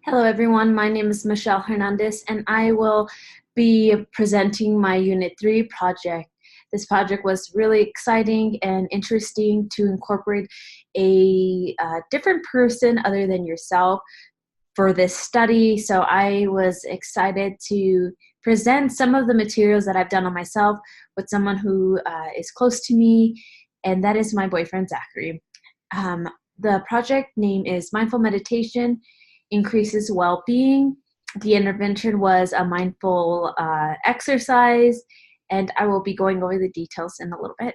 Hello everyone, my name is Michele Hernandez and I will be presenting my Unit 3 project. This project was really exciting and interesting to incorporate a different person other than yourself for this study. So I was excited to present some of the materials that I've done on myself with someone who is close to me, and that is my boyfriend, Zachary. The project name is Mindful Meditation Increases Well-Being. The intervention was a mindful exercise, and I will be going over the details in a little bit.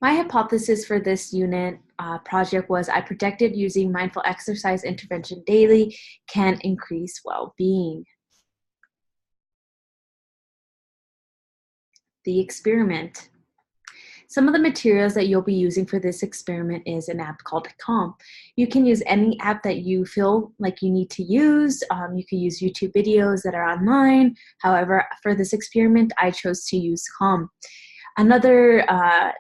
My hypothesis for this unit project was I predicted using mindful exercise intervention daily can increase well-being. The experiment. Some of the materials that you'll be using for this experiment is an app called Calm. You can use any app that you feel like you need to use. You can use YouTube videos that are online. However, for this experiment, I chose to use Calm. Another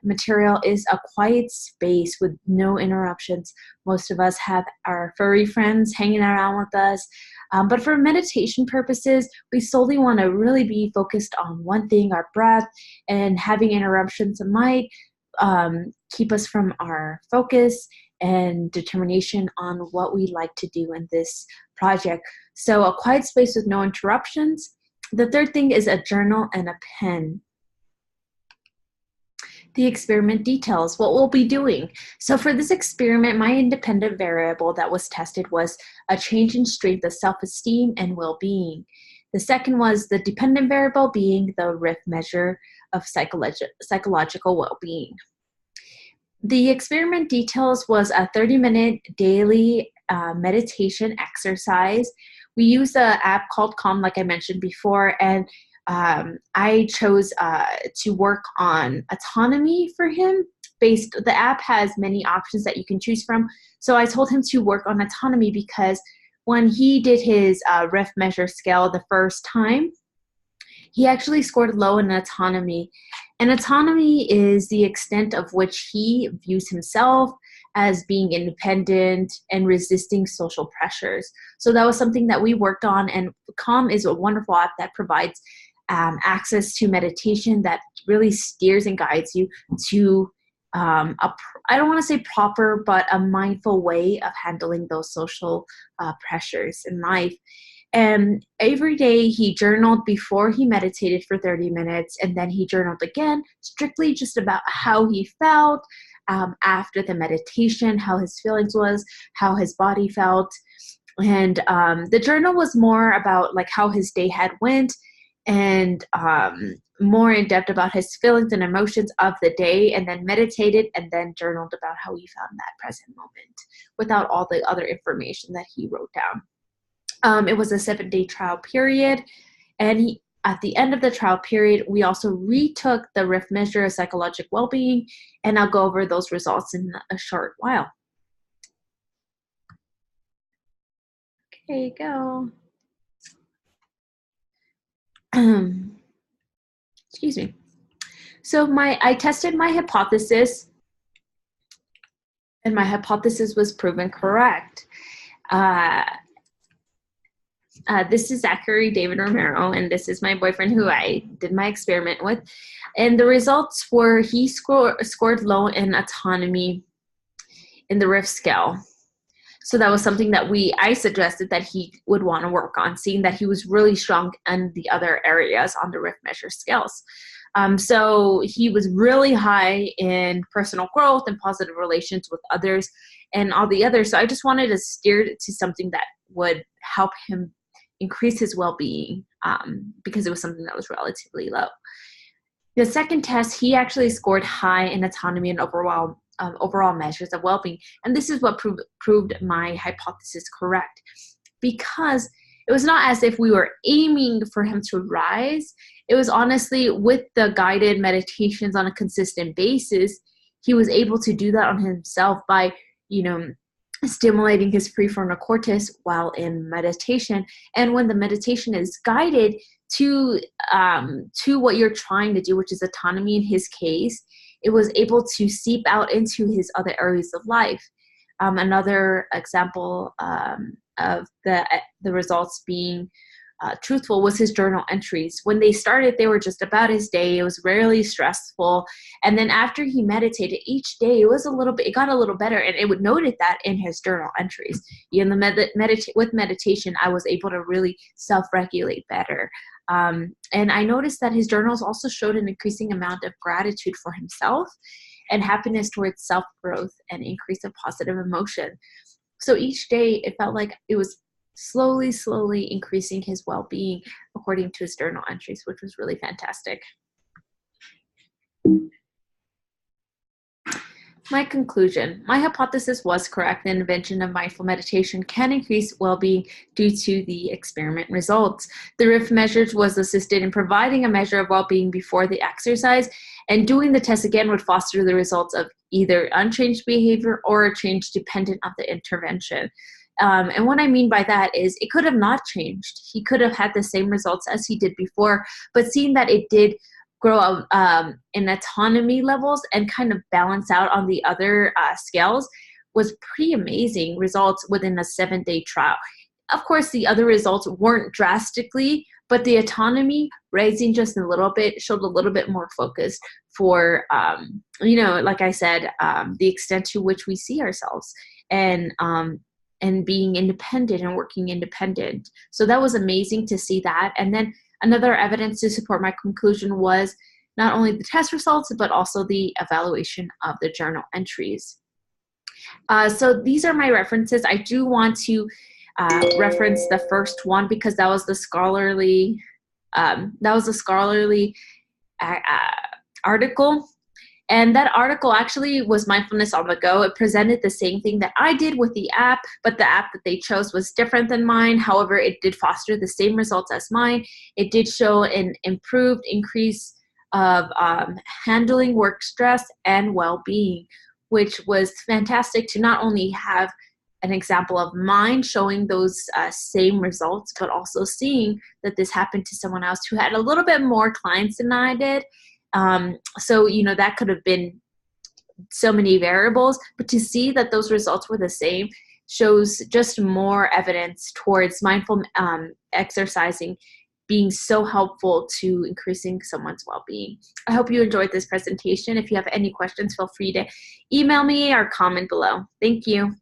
material is a quiet space with no interruptions. Most of us have our furry friends hanging around with us. But for meditation purposes, we solely want to really be focused on one thing, our breath, and having interruptions might keep us from our focus and determination on what we like to do in this project. So a quiet space with no interruptions. The third thing is a journal and a pen. The experiment details, what we'll be doing. So for this experiment, my independent variable that was tested was a change in strength of self-esteem and well-being. The second was the dependent variable being the RIF measure of psychological well-being. The experiment details was a 30-minute daily meditation exercise. We used an app called Calm, like I mentioned before, and I chose to work on autonomy for him. The app has many options that you can choose from. So I told him to work on autonomy because when he did his RIF measure scale the first time, he actually scored low in autonomy. And autonomy is the extent of which he views himself as being independent and resisting social pressures. So that was something that we worked on, and Calm is a wonderful app that provides access to meditation that really steers and guides you to I don't want to say proper, but a mindful way of handling those social pressures in life. And every day he journaled before he meditated for 30 minutes, and then he journaled again, strictly just about how he felt after the meditation, how his feelings was, how his body felt. And the journal was more about like how his day had went, and more in depth about his feelings and emotions of the day, and then meditated and then journaled about how he found that present moment without all the other information that he wrote down. It was a 7-day trial period, and at the end of the trial period, we also retook the RIF measure of psychological well-being, and I'll go over those results in a short while. Okay, go. Excuse me. So I tested my hypothesis, and my hypothesis was proven correct. This is Zachary David Romero, and this is my boyfriend who I did my experiment with. And the results were he scored low in autonomy in the RIF scale. So that was something that I suggested that he would want to work on, seeing that he was really strong in the other areas on the RIF measure scales. So he was really high in personal growth and positive relations with others and all the others. So I just wanted to steer it to something that would help him increase his well-being because it was something that was relatively low. The second test, he actually scored high in autonomy and overall measures of well-being. And this is what proved my hypothesis correct, because it was not as if we were aiming for him to rise. It was honestly with the guided meditations on a consistent basis, he was able to do that on himself by, stimulating his prefrontal cortex while in meditation. And when the meditation is guided to what you're trying to do, which is autonomy in his case, it was able to seep out into his other areas of life. Another example of the results being truthful was his journal entries. When they started, they were just about his day. It was rarely stressful. And then after he meditated each day, it got a little better. And it would noted that in his journal entries. With meditation, I was able to really self-regulate better. And I noticed that his journals also showed an increasing amount of gratitude for himself and happiness towards self-growth and increase of positive emotion. So each day it felt like it was slowly increasing his well-being according to his journal entries, which was really fantastic. My conclusion, my hypothesis was correct. The invention of mindful meditation can increase well-being due to the experiment results. The RIF measures was assisted in providing a measure of well-being before the exercise, and doing the test again would foster the results of either unchanged behavior or a change dependent on the intervention. And what I mean by that is it could have not changed. He could have had the same results as he did before, but seeing that it did grow in autonomy levels and kind of balance out on the other scales was pretty amazing results within a 7-day trial. Of course, the other results weren't drastically, but the autonomy raising just a little bit showed a little bit more focus for, like I said, the extent to which we see ourselves and being independent and working independent. So that was amazing to see that. And then another evidence to support my conclusion was not only the test results, but also the evaluation of the journal entries. So these are my references. I do want to reference the first one because that was the scholarly article. And that article actually was Mindfulness on the Go. It presented the same thing that I did with the app, but the app that they chose was different than mine. However, it did foster the same results as mine. It did show an improved increase of handling work stress and well-being, which was fantastic to not only have an example of mine showing those same results, but also seeing that this happened to someone else who had a little bit more clients than I did. So, that could have been so many variables, but to see that those results were the same shows just more evidence towards mindful exercising being so helpful to increasing someone's well-being. I hope you enjoyed this presentation. If you have any questions, feel free to email me or comment below. Thank you.